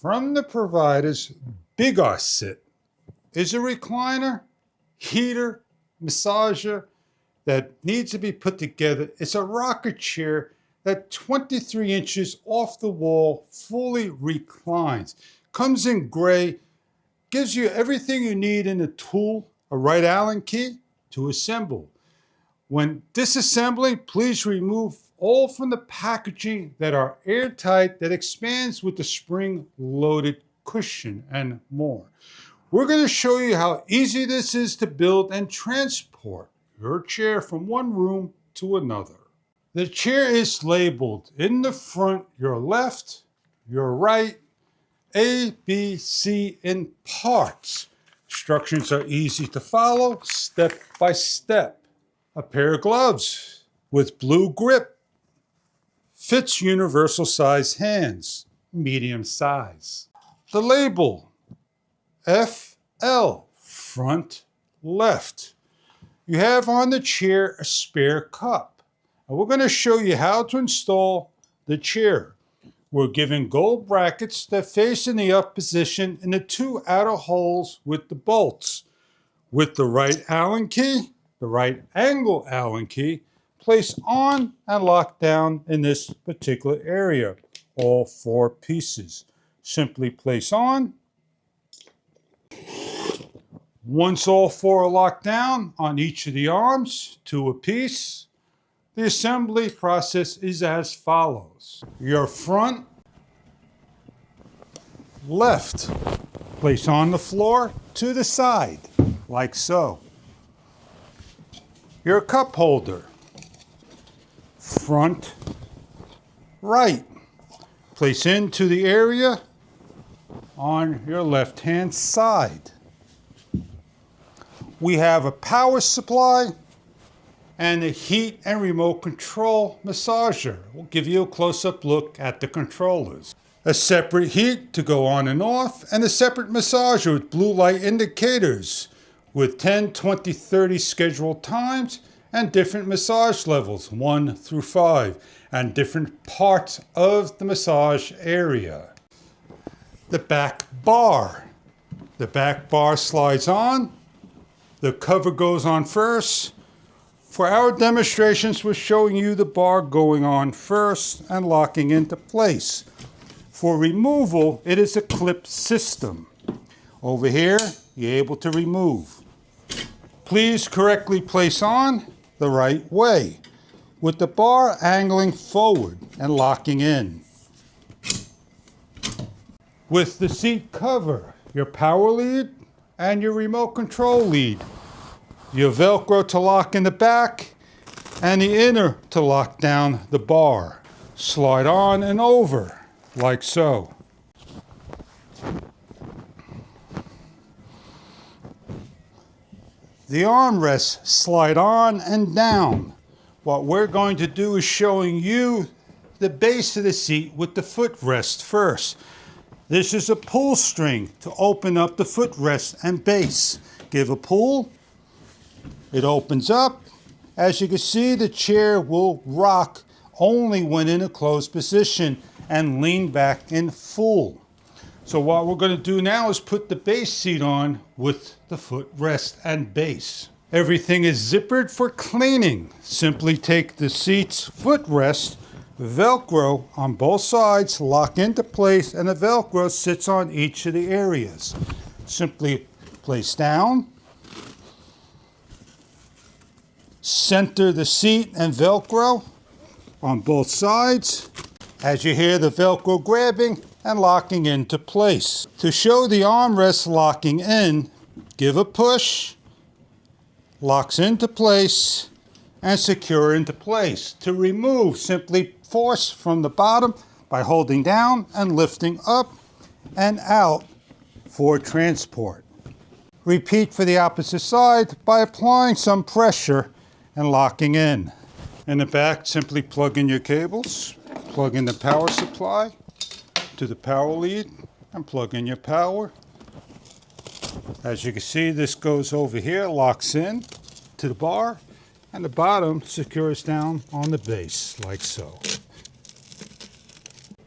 from the providers, Big-O-Sit is a recliner, heater, massager that needs to be put together. It's a rocker chair that 23 inches off the wall fully reclines. Comes in gray, gives you everything you need in a tool, a right Allen key to assemble. When disassembling, please remove all from the packaging that are airtight, that expands with the spring-loaded cushion and more. We're going to show you how easy this is to build and transport your chair from one room to another. The chair is labeled in the front, your left, your right, A, B, C in parts. Instructions are easy to follow, step by step. A pair of gloves with blue grip. Fits universal size hands, medium size. The label, FL, front left. You have on the chair a spare cup. And we're going to show you how to install the chair. We're given gold brackets that face in the up position in the two outer holes with the bolts. With the right Allen key, the right angle Allen key, place on and lock down in this particular area, all four pieces. Simply place on. Once all four are locked down on each of the arms, two apiece, the assembly process is as follows. Your front left, place on the floor to the side, like so. Your cup holder, front right, place into the area on your left-hand side. We have a power supply and a heat and remote control massager. We'll give you a close-up look at the controllers. A separate heat to go on and off, and a separate massager with blue light indicators with 10, 20, 30 scheduled times and different massage levels, 1 through 5, and different parts of the massage area. The back bar. The back bar slides on. The cover goes on first. For our demonstrations, we're showing you the bar going on first and locking into place. For removal, it is a clip system. Over here, you're able to remove. Please correctly place on the right way, with the bar angling forward and locking in. With the seat cover, your power lead and your remote control lead. Your Velcro to lock in the back and the inner to lock down the bar. Slide on and over, like so. The armrests slide on and down. What we're going to do is showing you the base of the seat with the footrest first. This is a pull string to open up the footrest and base. Give a pull. It opens up. As you can see, the chair will rock only when in a closed position and lean back in full. So what we're going to do now is put the base seat on with the footrest and base. Everything is zippered for cleaning. Simply take the seat's footrest, Velcro on both sides, lock into place, and the Velcro sits on each of the areas. Simply place down. Center the seat and Velcro on both sides. As you hear the Velcro grabbing and locking into place. To show the armrest locking in, give a push, locks into place, and secure into place. To remove, simply force from the bottom by holding down and lifting up and out for transport. Repeat for the opposite side by applying some pressure and locking in. In the back, simply plug in your cables, plug in the power supply to the power lead, and plug in your power. As you can see, this goes over here, locks in to the bar, and the bottom secures down on the base, like so.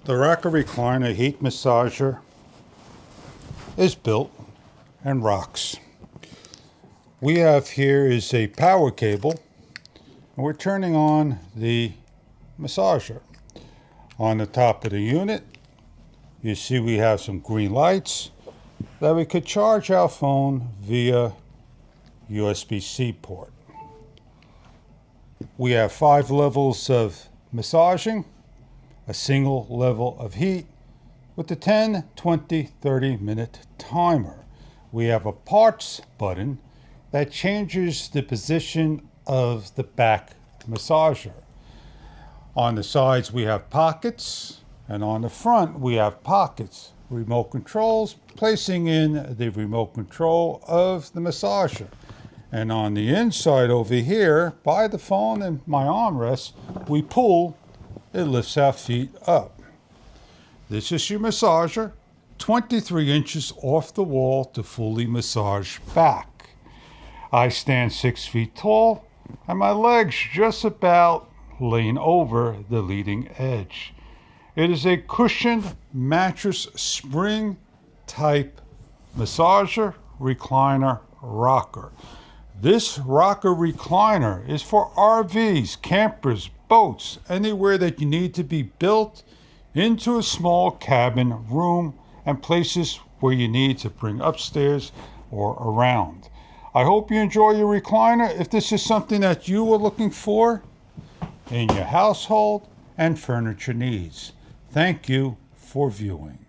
The Rocker Recliner Heat Massager is built and rocks. We have here is a power cable, and we're turning on the massager. On the top of the unit, you see we have some green lights that we could charge our phone via USB-C port. We have 5 levels of massaging, a single level of heat with a 10, 20, 30-minute timer. We have a parts button that changes the position of the back massager. On the sides we have pockets, and on the front we have pockets. Remote controls, placing in the remote control of the massager. And on the inside over here, by the phone and my armrest, we pull, it lifts our feet up. This is your massager, 23 inches off the wall to fully massage back. I stand 6 feet tall, and my legs just about lean over the leading edge. It is a cushioned mattress spring type massager, recliner, rocker. This rocker recliner is for RVs, campers, boats, anywhere that you need to be built into a small cabin room and places where you need to bring upstairs or around. I hope you enjoy your recliner. If this is something that you are looking for in your household and furniture needs. Thank you for viewing.